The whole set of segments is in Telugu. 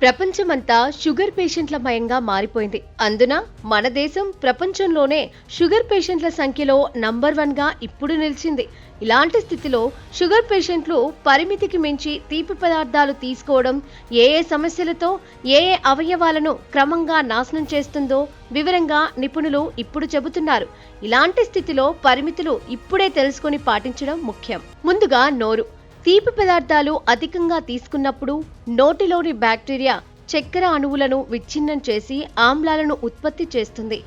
ప్రపంచమంతా షుగర్ పేషెంట్ల మయంగా మారిపోయింది. అందున మన దేశం ప్రపంచంలోనే షుగర్ పేషెంట్ల సంఖ్యలో నంబర్ 1గా ఇప్పుడు నిలిచింది. ఇలాంటి స్థితిలో షుగర్ పేషెంట్లు పరిమితికి మించి తీపి పదార్థాలు తీసుకోవడం ఏ సమస్యలతో ఏ అవయవాలను క్రమంగా నాశనం చేస్తుందో వివరంగా నిపుణులు ఇప్పుడు చెబుతున్నారు. ఇలాంటి స్థితిలో పరిమితులు ఇప్పుడే తెలుసుకొని పాటించడం ముఖ్యం. ముందుగా నోరు. తీపి పదార్థాలు అధికంగా తీసుకున్నప్పుడు నోటిలోని బ్యాక్టీరియా చక్కెర అణువులను విచ్ఛిన్నం చేసి ఆమ్లాలను ఉత్పత్తి చేస్తుంది.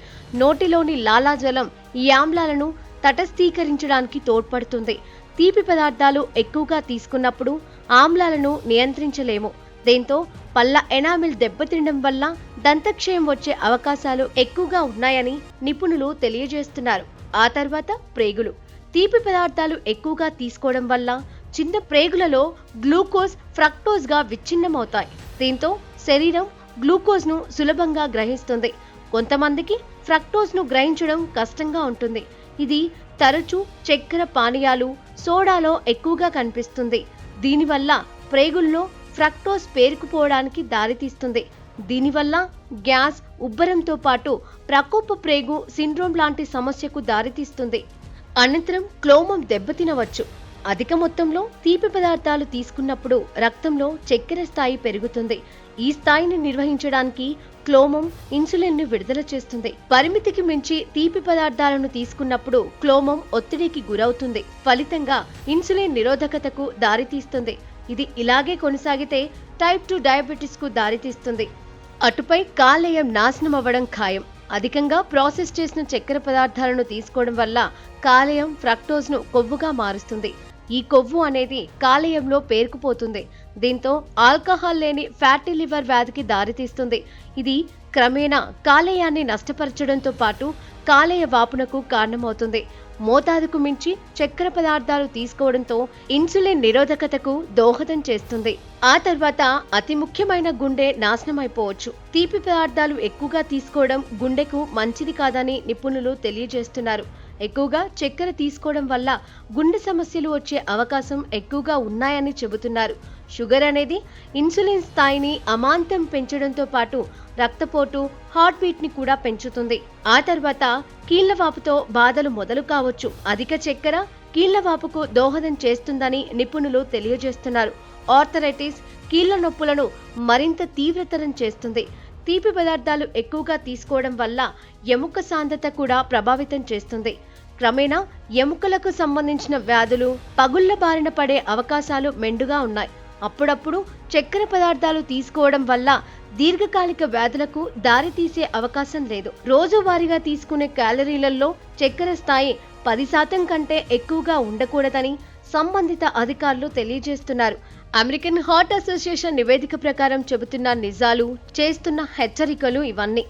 నోటిలోని లాలాజలం ఈ ఆమ్లాలను తటస్థీకరించడానికి తోడ్పడుతుంది. తీపి పదార్థాలు ఎక్కువగా తీసుకున్నప్పుడు ఆమ్లాలను నియంత్రించలేము. దీంతో పళ్ళ ఎనామిల్ దెబ్బతినడం వల్ల దంతక్షయం వచ్చే అవకాశాలు ఎక్కువగా ఉన్నాయని నిపుణులు తెలియజేస్తున్నారు. ఆ తర్వాత ప్రేగులు. తీపి పదార్థాలు ఎక్కువగా తీసుకోవడం వల్ల చిన్న ప్రేగులలో గ్లూకోజ్ ఫ్రక్టోజ్ గా విచ్ఛిన్నమవుతాయి. దీంతో శరీరం గ్లూకోజ్ ను సులభంగా గ్రహిస్తుంది. కొంతమందికి ఫ్రక్టోజ్ ను గ్రహించడం కష్టంగా ఉంటుంది. ఇది తరచూ చక్కెర పానీయాలు సోడాలో ఎక్కువగా కనిపిస్తుంది. దీనివల్ల ప్రేగుల్లో ఫ్రక్టోజ్ పేరుకుపోవడానికి దారితీస్తుంది. దీనివల్ల గ్యాస్, ఉబ్బరంతో పాటు ప్రకోప ప్రేగు సిండ్రోమ్ లాంటి సమస్యకు దారితీస్తుంది. అనంతరం క్లోమం దెబ్బతినవచ్చు. అధిక మొత్తంలో తీపి పదార్థాలు తీసుకున్నప్పుడు రక్తంలో చక్కెర స్థాయి పెరుగుతుంది. ఈ స్థాయిని నిర్వహించడానికి క్లోమం ఇన్సులిన్ ను విడుదల చేస్తుంది. పరిమితికి మించి తీపి పదార్థాలను తీసుకున్నప్పుడు క్లోమం ఒత్తిడికి గురవుతుంది. ఫలితంగా ఇన్సులిన్ నిరోధకతకు దారితీస్తుంది. ఇది ఇలాగే కొనసాగితే టైప్ 2 డయాబెటిస్ కు దారితీస్తుంది. అటుపై కాలేయం నాశనం అవ్వడం ఖాయం. అధికంగా ప్రాసెస్ చేసిన చక్కెర పదార్థాలను తీసుకోవడం వల్ల కాలేయం ఫ్రక్టోజ్ ను కొవ్వుగా మారుస్తుంది. ఈ కొవ్వు అనేది కాలేయంలో పేరుకుపోతుంది. దీంతో ఆల్కహాల్ లేని ఫ్యాటీ లివర్ వ్యాధికి దారితీస్తుంది. ఇది క్రమేణా కాలేయాన్ని నష్టపరచడంతో పాటు కాలేయ వాపునకు కారణమవుతుంది. మోతాదుకు మించి చక్కెర పదార్థాలు తీసుకోవడంతో ఇన్సులిన్ నిరోధకతకు దోహదం చేస్తుంది. ఆ తర్వాత అతి ముఖ్యమైన గుండె నాశనం అయిపోవచ్చు. తీపి పదార్థాలు ఎక్కువగా తీసుకోవడం గుండెకు మంచిది కాదని నిపుణులు తెలియజేస్తున్నారు. ఎక్కువగా చక్కెర తీసుకోవడం వల్ల గుండె సమస్యలు వచ్చే అవకాశం ఎక్కువగా ఉన్నాయని చెబుతున్నారు. షుగర్ అనేది ఇన్సులిన్ స్థాయిని అమాంతం పెంచడంతో పాటు రక్తపోటు, హార్ట్ బీట్ ని కూడా పెంచుతుంది. ఆ తర్వాత కీళ్లవాపుతో బాధలు మొదలు కావచ్చు. అధిక చక్కెర కీళ్లవాపుకు దోహదం చేస్తుందని నిపుణులు తెలియజేస్తున్నారు. ఆర్థరైటిస్, కీళ్ల నొప్పులను మరింత తీవ్రతరం చేస్తుంది. తీపి పదార్థాలు ఎక్కువగా తీసుకోవడం వల్ల ఎముక సాంద్రత కూడా ప్రభావితం చేస్తుంది. క్రమేణా ఎముకలకు సంబంధించిన వ్యాధులు, పగుళ్ల బారిన పడే అవకాశాలు మెండుగా ఉన్నాయి. అప్పుడప్పుడు చక్కెర పదార్థాలు తీసుకోవడం వల్ల దీర్ఘకాలిక వ్యాధులకు దారితీసే అవకాశం లేదు. రోజువారీగా తీసుకునే క్యాలరీలలో చక్కెర స్థాయి 10% కంటే ఎక్కువగా ఉండకూడదని సంబంధిత అధికారులు తెలియజేస్తున్నారు. అమెరికన్ హార్ట్ అసోసియేషన్ నివేదిక ప్రకారం చెబుతున్న నిజాలు, చేస్తున్న హెచ్చరికలు ఇవన్నీ.